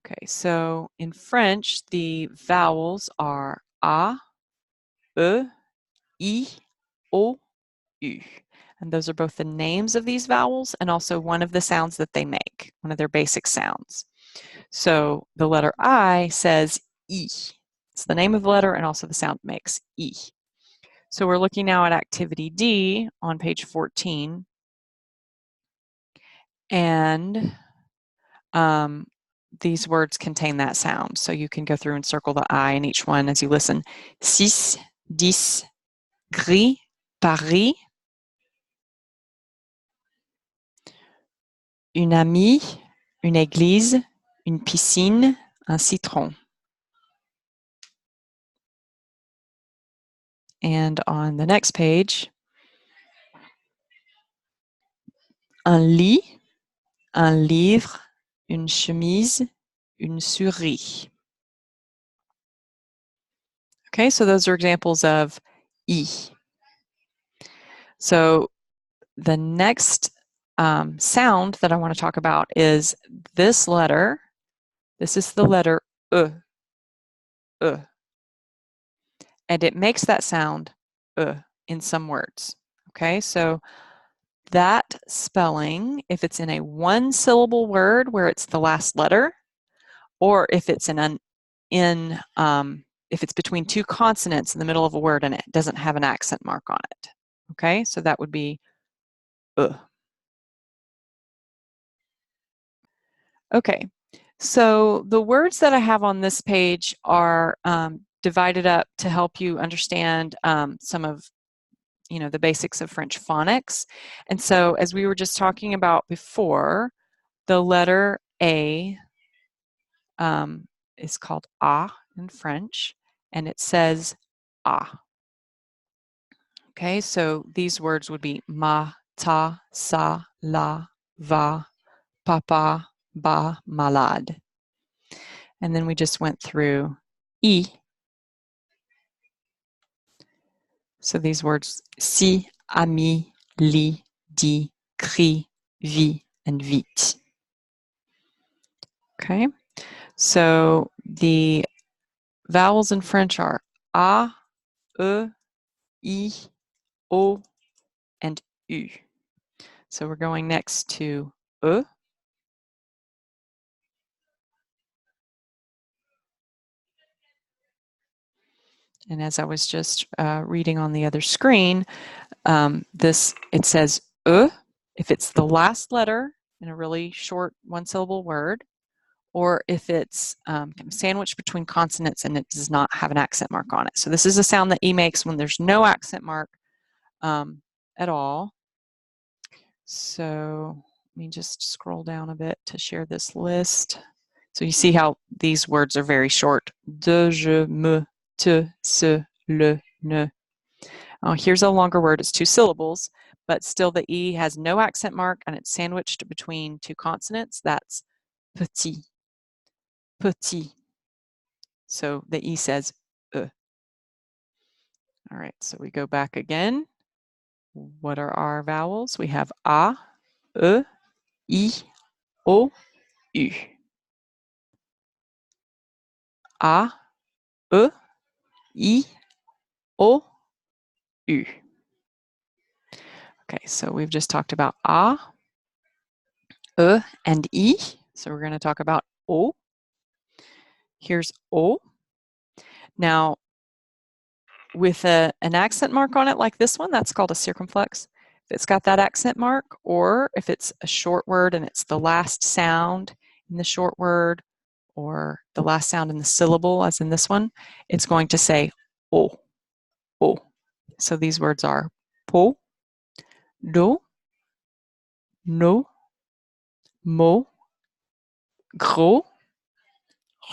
Okay, so in French, the vowels are A, E, I, O, U. And those are both the names of these vowels and also one of the sounds that they make, one of their basic sounds. So the letter I says I. It's the name of the letter and also the sound it makes, I. So we're looking now at activity D on page 14. And these words contain that sound. So you can go through and circle the I in each one as you listen. 6, 10, gris, Paris. Une amie, une église, une piscine, un citron. And on the next page, un lit, un livre, une chemise, une souris. Okay, so those are examples of I. So the next sound that I want to talk about is this letter. This is the letter E. E. And it makes that sound in some words. Okay, so that spelling, if it's in a one-syllable word where it's the last letter, or if it's if it's between two consonants in the middle of a word and it doesn't have an accent mark on it. Okay, so that would be Okay, so the words that I have on this page are divided up to help you understand some of the basics of French phonics. And so as we were just talking about before, the letter A is called A in French, and it says A. Okay, so these words would be ma, ta, sa, la, va, papa, ba, malade. And then we just went through I. So these words, si, ami, li, di, cri, vi, and vite. Okay, so the vowels in French are A, E, I, O, and U. So we're going next to E. And as I was just reading on the other screen, it says E if it's the last letter in a really short one-syllable word, or if it's sandwiched between consonants and it does not have an accent mark on it. So this is a sound that E makes when there's no accent mark at all. So let me just scroll down a bit to share this list. So you see how these words are very short. De, je, me, te, ce, le, ne. Oh, here's a longer word. It's 2 syllables, but still the E has no accent mark and it's sandwiched between 2 consonants. That's petit. Petit. So the E says E. All right, so we go back again. What are our vowels? We have A, E, I, O, U. A, E, I, O, U. Okay, so we've just talked about A, E, and I. So we're going to talk about O. Here's O. Now, with an accent mark on it like this one, that's called a circumflex. If it's got that accent mark, or if it's a short word and it's the last sound in the short word, or the last sound in the syllable, as in this one, it's going to say O, O. So these words are po, do, no, mo, gros,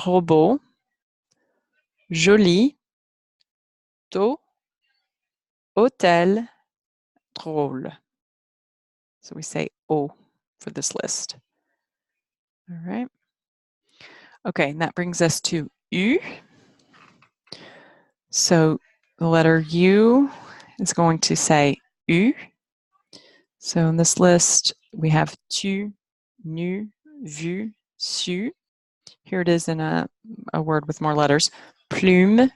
robot, joli, tôt, hôtel, drôle. So we say O for this list. All right. Okay, and that brings us to U. So the letter U is going to say U. So in this list, we have tu, nu, vu, su. Here it is in a word with more letters. Plume,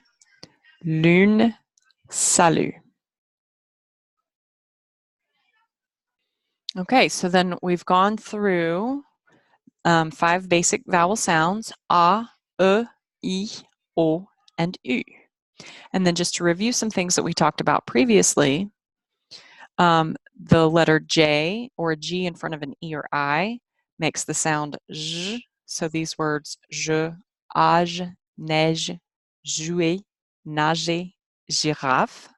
lune, salut. Okay, so then we've gone through 5 basic vowel sounds, a, e, I, o, and u. And then just to review some things that we talked about previously, the letter J or a G in front of an E or I makes the sound J. So these words, je, age, neige, jouer, nager, girafe.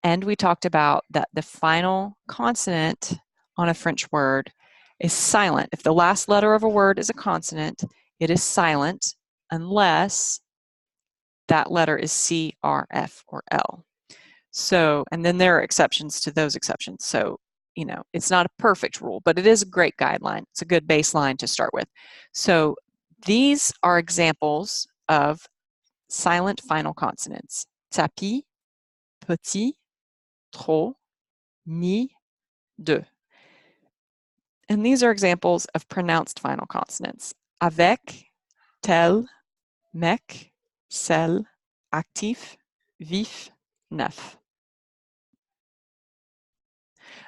And we talked about that the final consonant on a French word is silent. If the last letter of a word is a consonant, it is silent unless that letter is C, R, F, or L. So, and then there are exceptions to those exceptions. So, you know, it's not a perfect rule, but it is a great guideline. It's a good baseline to start with. So these are examples of silent final consonants. Tapis, petit, trop, ni, de. And these are examples of pronounced final consonants. Avec, tel, mec, celle, actif, vif, neuf.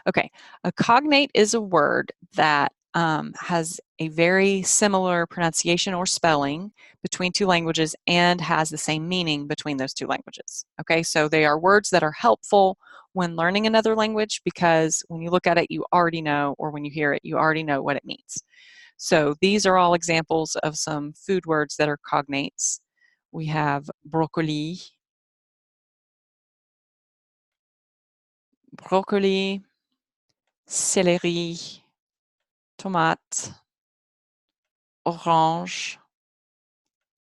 Okay, a cognate is a word that has a very similar pronunciation or spelling between two languages and has the same meaning between those two languages. Okay, so they are words that are helpful when learning another language because when you look at it, you already know, or when you hear it, you already know what it means. So these are all examples of some food words that are cognates. We have broccoli, broccoli, céleri, tomate, orange,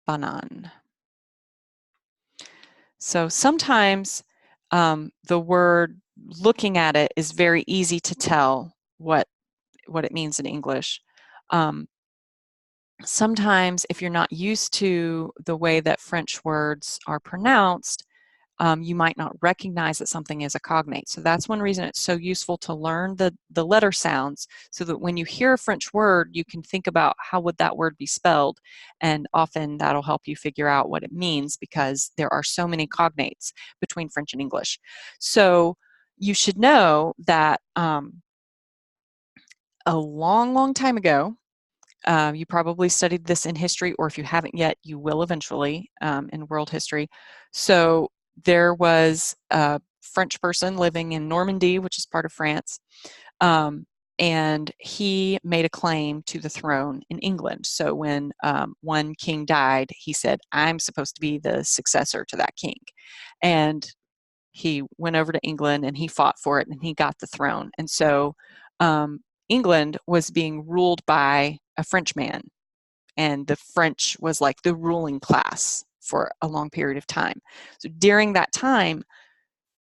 banane. So sometimes the word, looking at it, is very easy to tell what it means in English. Sometimes if you're not used to the way that French words are pronounced, you might not recognize that something is a cognate. So that's one reason it's so useful to learn the letter sounds so that when you hear a French word, you can think about how would that word be spelled. And often that'll help you figure out what it means because there are so many cognates between French and English. So you should know that a long, long time ago, you probably studied this in history, or if you haven't yet, you will eventually in world history. So there was a French person living in Normandy, which is part of France, and he made a claim to the throne in England. So when one king died, he said, I'm supposed to be the successor to that king. And he went over to England and he fought for it and he got the throne. And so England was being ruled by a Frenchman, and the French was like the ruling class for a long period of time. So during that time,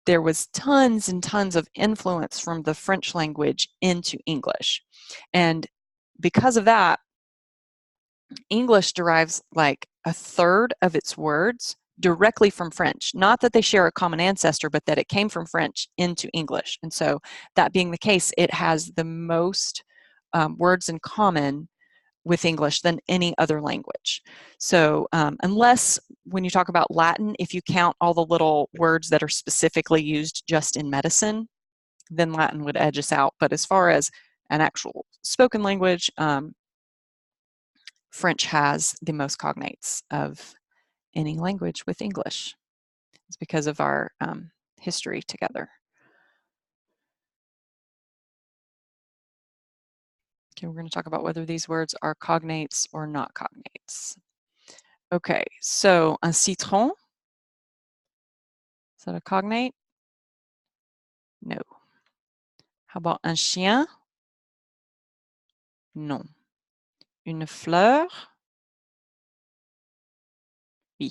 there was tons and tons of influence from the French language into English. And because of that, English derives like a third of its words directly from French. Not that they share a common ancestor, but that it came from French into English. And so that being the case, it has the most words in common with English than any other language. So unless when you talk about Latin, if you count all the little words that are specifically used just in medicine, then Latin would edge us out. But as far as an actual spoken language, French has the most cognates of any language with English. It's because of our history together. Okay, we're going to talk about whether these words are cognates or not cognates. Okay, so un citron, is that a cognate? No. How about un chien? Non. Une fleur? Oui.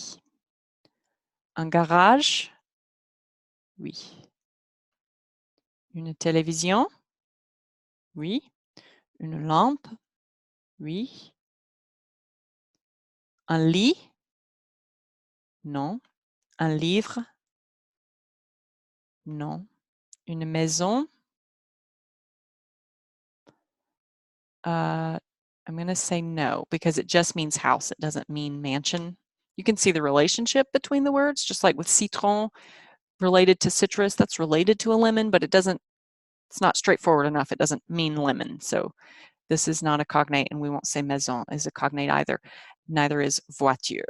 Un garage? Oui. Une télévision? Oui. Une lampe? Oui. Un lit? Non. Un livre? Non. Une maison? I'm going to say no because it just means house. It doesn't mean mansion. You can see the relationship between the words, just like with citron related to citrus, that's related to a lemon, but it's not straightforward enough. It doesn't mean lemon. So this is not a cognate, and we won't say maison is a cognate either. Neither is voiture.